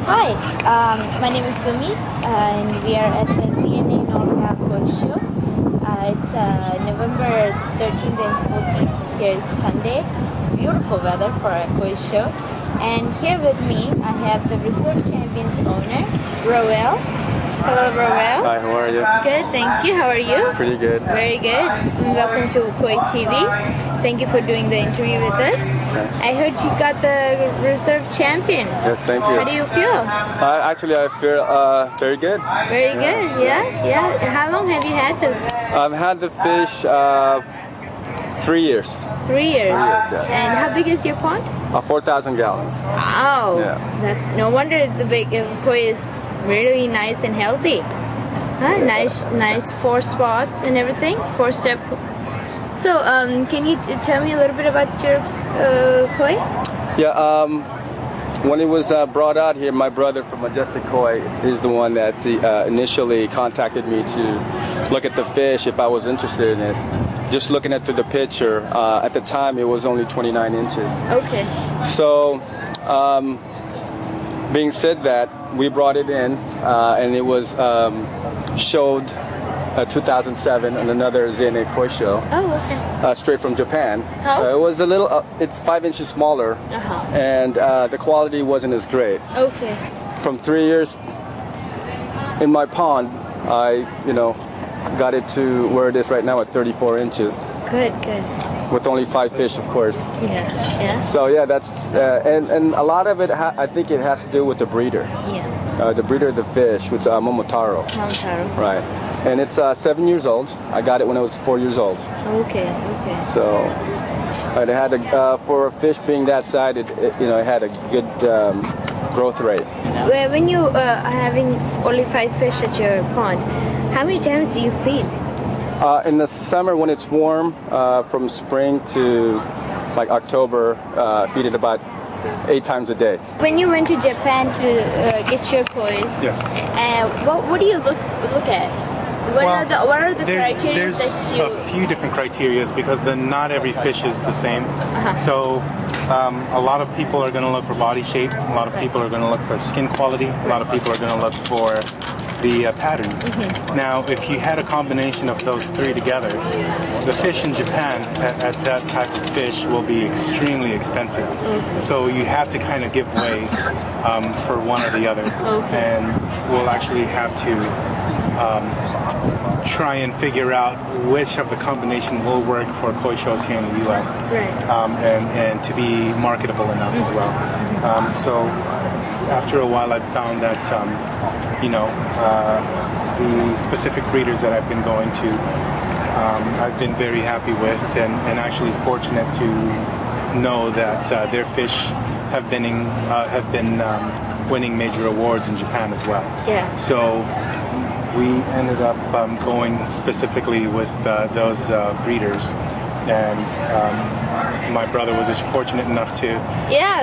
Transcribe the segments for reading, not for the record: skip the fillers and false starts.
Hi, my name is Sumi, and we are at the ZNA Koi show. It's November 13th and 14th. Here it's Sunday. Beautiful weather for a koi show. And here with me, I have the Reserve Champions owner, Roehl. Hello, Roehl. Hi, how are you? Good, thank you. How are you? Pretty good. Very good. Welcome to Koi TV. Thank you for doing the interview with us. Okay. I heard you got the Reserve Champion. Yes, thank you. How do you feel? Actually, I feel very good. Very good, yeah. How long have you had this? I've had the fish 3 years. 3 years. 3 years, yeah. And how big is your pond? 4,000 gallons. Wow. Yeah. That's no wonder the big koi is really nice and healthy. Huh? Yeah. Nice 4 spots and everything. 4-step. So, can you tell me a little bit about your koi? Yeah. When it was brought out here, my brother from Majestic Koi is the one that initially contacted me to look at the fish if I was interested in it. Just looking at through the picture, at the time it was only 29 inches. Okay. So, being said that, we brought it in, and it was showed 2007 on another ZNA Koi show. Oh, okay. Straight from Japan. Oh. So it was a little, it's 5 inches smaller, and the quality wasn't as great. Okay. From 3 years in my pond, I, got it to where it is right now at 34 inches. Good. With only 5 fish, of course. Yeah. So yeah, that's and a lot of it. I think it has to do with the breeder. Yeah. The breeder of the fish, which is Momotoro. Momotaro. Right. And it's 7 years old. I got it when I was 4 years old. Okay. So it had for a fish being that size, it had a good growth rate. When you are having only 5 fish at your pond, how many times do you feed? In the summer when it's warm, from spring to like October, feed it about 8 times a day. When you went to Japan to get your kois, Yes. What do you look at? What are the criteria there's that you? a few different criteria because not every fish is the same. So a lot of people are going to look for body shape. A lot of people are going to look for skin quality. A lot of people are going to look for the pattern. Now, if you had a combination of those 3 together, the fish in Japan at that type of fish will be extremely expensive. So you have to kind of give way for one or the other, and we'll actually have to try and figure out which of the combination will work for koi shows here in the U.S. And to be marketable enough as well. So after a while, I've found that the specific breeders that I've been going to, I've been very happy with, and actually fortunate to know that their fish have been winning major awards in Japan as well. Yeah. So we ended up going specifically with those breeders, and my brother was just fortunate enough to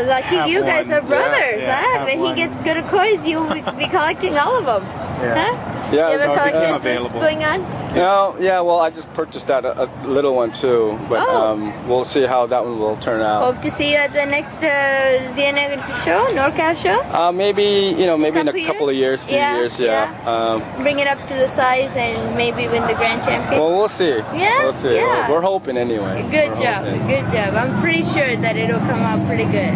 lucky you guys are brothers, huh? When one. he gets good at kois, you'll be collecting all of them. Huh? Yeah. You have a so collecting became business available. going on? Well, I just purchased that a little one too, but we'll see how that one will turn out. Hope to see you at the next ZNA show, NorCal show. Maybe maybe in a couple of years, few years, Bring it up to the size and maybe win the grand champion. Well, we'll see. Yeah, We'll see. yeah. We're hoping anyway. Good We're job. hoping. I'm pretty sure that it'll come out pretty good.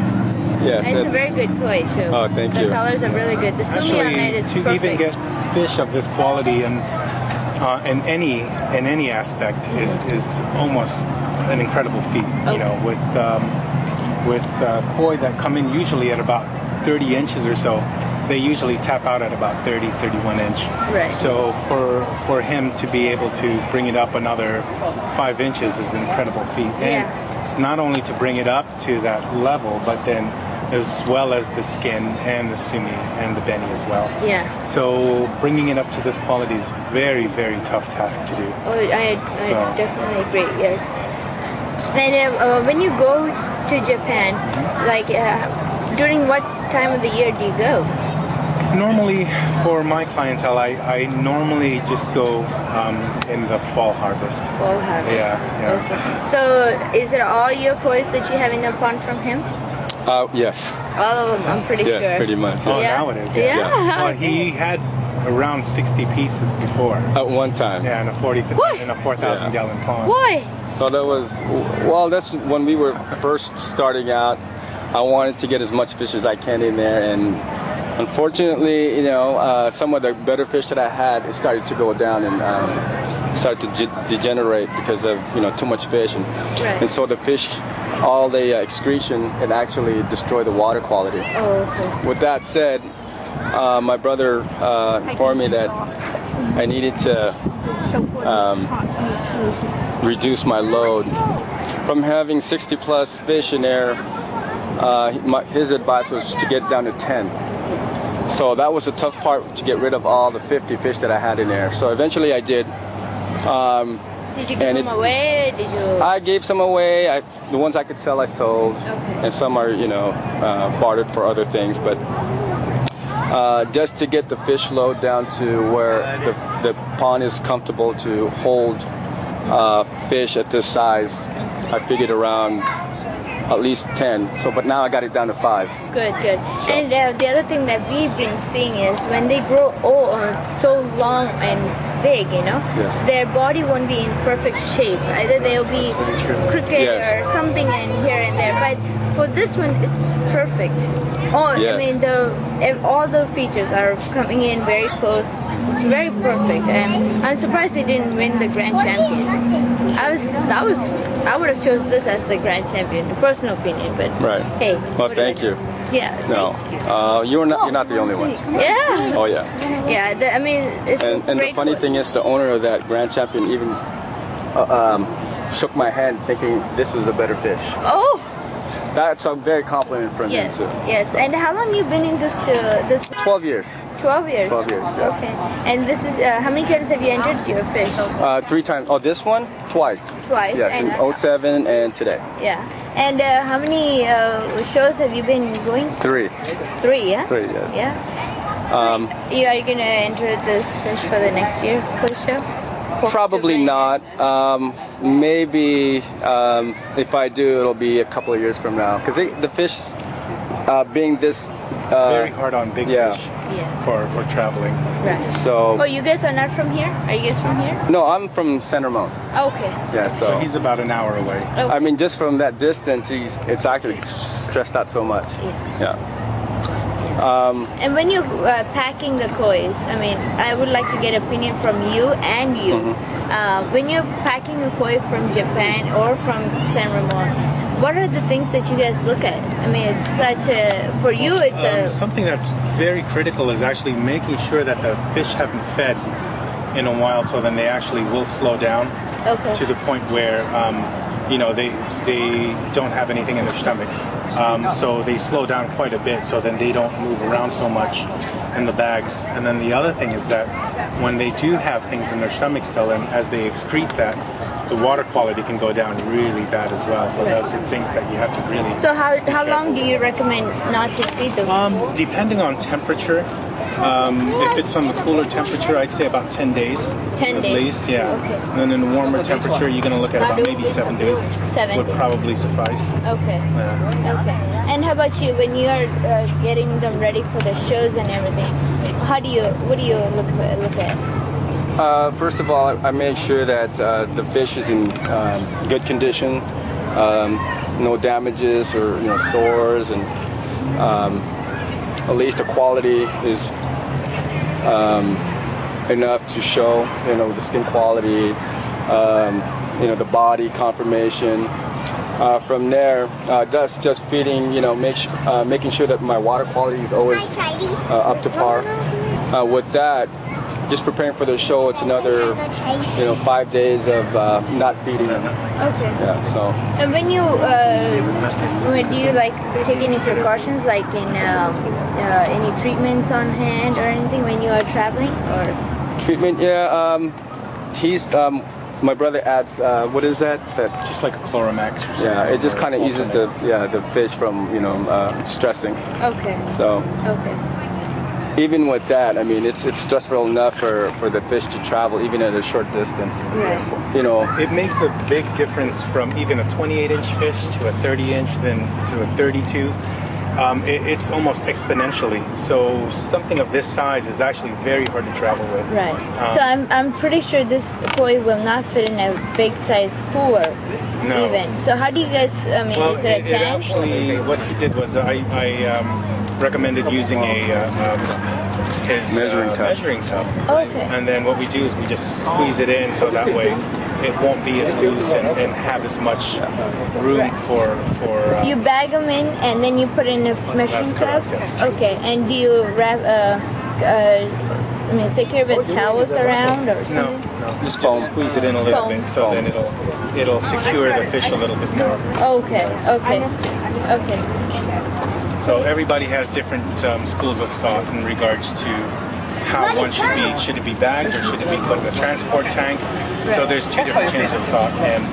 Yes. And it's a very good koi too. Oh, thank you. The colors are really good. The Sumi on it is to perfect. even get fish of this quality and in any aspect is almost an incredible feat. With koi that come in usually at about 30 inches or so, they usually tap out at about 30, 31 inch. Right. So for him to be able to bring it up another 5 inches is an incredible feat. And not only to bring it up to that level, but then as well as the skin and the sumi and the beni as well. Yeah. So bringing it up to this quality is very, very tough task to do. Oh, I definitely agree. Yes. And when you go to Japan, like during what time of the year do you go? Normally, for my clientele, I normally just go in the fall harvest. Fall harvest. Yeah. Okay. So, is it all your kois that you have in the pond from him? Yes. All of them, I'm pretty Yes, sure. pretty much. Oh, Yeah. now it is. Yeah. Well, he had around 60 pieces before. At one time. Yeah, in a 4,000 Yeah. gallon pond. Why? So that was, well, that's when we were first starting out. I wanted to get as much fish as I can in there, and unfortunately, you know, some of the better fish that I had, it started to go down and started to degenerate because of, you know, too much fish, and so the fish, all the excretion, it actually destroyed the water quality. Oh, okay. With that said, my brother informed me that I needed to reduce my load. From having 60 plus fish in there, his advice was to get down to 10. So that was the tough part, to get rid of all the 50 fish that I had in there. So eventually I did. Did you give them away? Did you? I gave some away. The ones I could sell, I sold. Okay. And some are, you know, bartered for other things. But just to get the fish load down to where the pond is comfortable to hold fish at this size, I figured around at least 10. So, but now I got it down to 5. Good, good. So. And the other thing that we've been seeing is when they grow so long and big, you know, their body won't be in perfect shape. Either they'll be crooked or something in here and there. But for this one, it's perfect. I mean, all the features are coming in very close. It's very perfect, and I'm surprised they didn't win the grand champion. I would have chose this as the grand champion, the personal opinion. But hey, well, thank you. Yeah. No, you're not the only one. Yeah. Oh yeah. Yeah. I mean, it's and the funny thing is, the owner of that grand champion even shook my hand, thinking this was a better fish. Oh. That's a very compliment from him too. Yes. So. And how long you been in this? 12 years. 12 years. 12 years. Yes. Okay. And this is how many times have you entered your fish? 3 times. Oh, this one twice. Twice. Yes, and in 07 and today. Yeah. And how many shows have you been going? 3. 3, yeah. 3, yes. Yeah. So are you gonna enter this fish for the next year Koi show? Probably not. Maybe if I do, it'll be a couple of years from now. Because the fish, being this very hard on big fish for traveling. Right. So. Oh, you guys are not from here? Are you guys from here? No, I'm from San Ramon. Okay. Yeah. So he's about an hour away. Okay. I mean, just from that distance, it's actually stressed out so much. Yeah. And when you're packing the kois, I mean, I would like to get opinion from you and you. When you're packing a koi from Japan or from San Ramon, what are the things that you guys look at? I mean, it's such a, for you, it's something that's very critical is actually making sure that the fish haven't fed in a while, so then they actually will slow down to the point where you know, they don't have anything in their stomachs, so they slow down quite a bit, so then they don't move around so much in the bags. And then the other thing is that when they do have things in their stomach still, and as they excrete that, the water quality can go down really bad as well. So those are things that you have to really. So how long do you recommend not to feed them? Depending on temperature. If it's on the cooler temperature, I'd say about 10 days. 10 at days. least, yeah. Okay. And then in a warmer temperature, you're going to look at about maybe 7 days. 7 would days. probably suffice. Okay. Yeah. Okay. And how about you? When you are getting them ready for the shows and everything, what do you look at? First of all, I make sure that the fish is in good condition, no damages or sores, and at least the quality is enough to show, the skin quality, the body conformation. From there, that's just feeding, making sure that my water quality is always up to par. With that, just preparing for the show, it's another, 5 days of not feeding them. Okay. Yeah. So. And when you, do you take any precautions, like in any treatments on hand or anything when you are traveling, or? Treatment, yeah. My brother adds, what is that? Just like a Chloromax or something. Yeah, it just kind of eases the fish from stressing. Okay. So. Okay. even with that, I mean, it's stressful enough for the fish to travel even at a short distance. Right. You know, It makes a big difference from even a 28-inch fish to a 30-inch, then to a 32. It's almost exponentially. So something of this size is actually very hard to travel with. Right. So I'm pretty sure this koi will not fit in a big sized cooler. No. Even. So how do you guys? I mean, Well, is there a it tank? actually, what he did was I recommended using his Measuring tub. Okay. And then what we do is we just squeeze it in so that way it won't be as loose and have as much room for You bag them in and then you put in a measuring That's tub. correct, yes. Okay. And do you wrap? I mean, secure with towels around or no, something? no, Just just squeeze it in a little Foam. bit so then it'll secure the fish a little bit more. Okay. Okay. Okay. So everybody has different schools of thought in regards to how one should be. Should it be bagged or should it be put in a transport tank? So there's two different chains of thought, and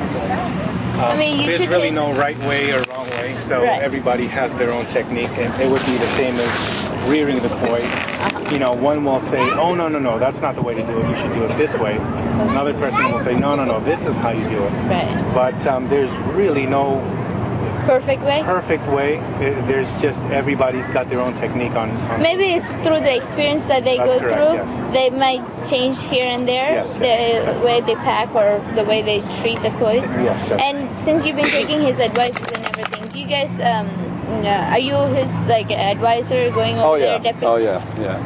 I mean, you there's could really just- no right way or wrong way. So Right. everybody has their own technique, and it would be the same as rearing the koi. You know, one will say, "Oh no, that's not the way to do it. You should do it this way." Another person will say, "No, this is how you do it." Right. But there's really no Perfect way. perfect way. There's just everybody's got their own technique on Maybe it's through the experience that they That's go correct, through. yes. They might change here and there Yes, the yes. way they pack or the way they treat the toys. Yes, yes. And since you've been taking his advices and everything, do you guys are you his like advisor going over Oh yeah, there? Deputy? oh yeah, yeah.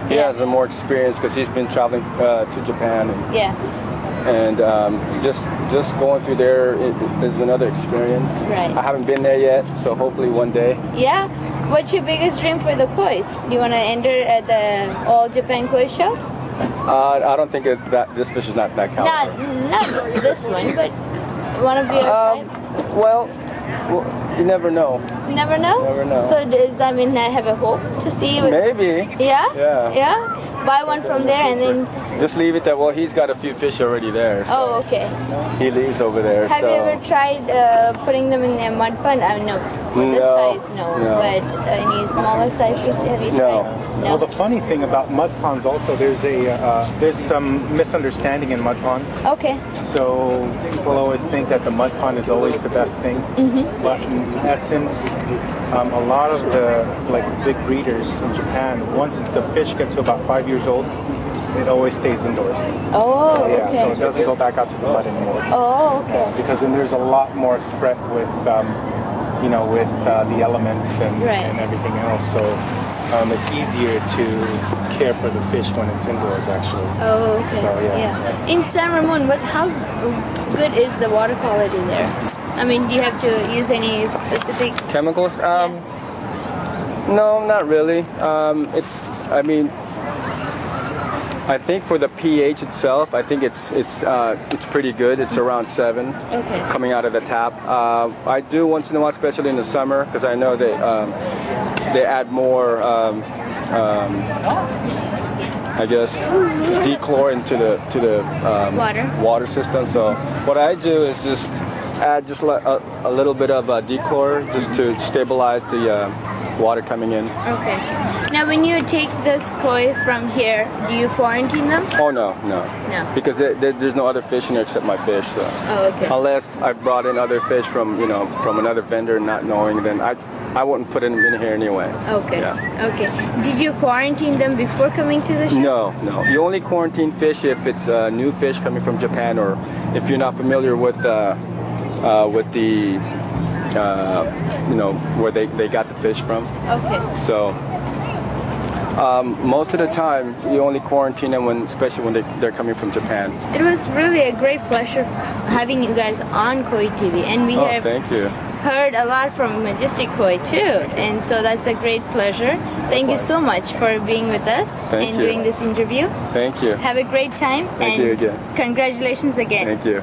He Yeah. has more experience because he's been traveling to Japan, Yeah. and just going through there is another experience. Right. I haven't been there yet, so hopefully one day. Yeah. What's your biggest dream for the kois? Do you want to enter at the All Japan Koi Show? I don't think that this fish is not that caliber. Not this one, but one of your type. Well, you never know. Never know. Never know. So does that mean I have a hope to see you? Maybe. Yeah? Yeah. Yeah? Buy one from there and then... Just leave it there. Well, he's got a few fish already there, so Oh, okay. he leaves over there. Have so. you ever tried putting them in a mud pond? No. For this No, size, no. no. But any smaller sizes, have you No. tried? Well, the funny thing about mud ponds also, there's some misunderstanding in mud ponds. Okay. So people always think that the mud pond is always the best thing, but in essence, a lot of the big breeders in Japan, once the fish gets to about 5 years old, it always stays indoors. Oh, Yeah, okay. so it doesn't go back out to the mud anymore. Oh, okay. Because then there's a lot more threat with, with the elements and everything else. So it's easier to care for the fish when it's indoors, actually. Oh, okay. So, yeah. In San Ramon, how good is the water quality there? I mean, do you have to use any specific... Chemicals? No, not really. I think for the pH itself, I think it's pretty good. It's around 7 Okay. coming out of the tap. I do once in a while, especially in the summer, because I know they add more, I guess, dechlor into the water system. So what I do is just add a little bit of dechlor just to stabilize the water coming in. Okay. Now, when you take this koi from here, do you quarantine them? Oh no. No. Because there's no other fish in there except my fish. So Oh, okay. unless I've brought in other fish from another vendor, not knowing, then I wouldn't put them in here anyway. Okay. Yeah. Okay. Did you quarantine them before coming to the show? No. You only quarantine fish if it's new fish coming from Japan, or if you're not familiar with the where they got the fish from. Okay. So most of the time you only quarantine them especially when they're coming from Japan. It was really a great pleasure having you guys on Koi TV, and we have Thank you. heard a lot from Majestic Koi too, and so that's a great pleasure. Thank you so much for being with us Thank and you. doing this interview. Thank you. Have a great time. Thank and you again. Congratulations again. Thank you.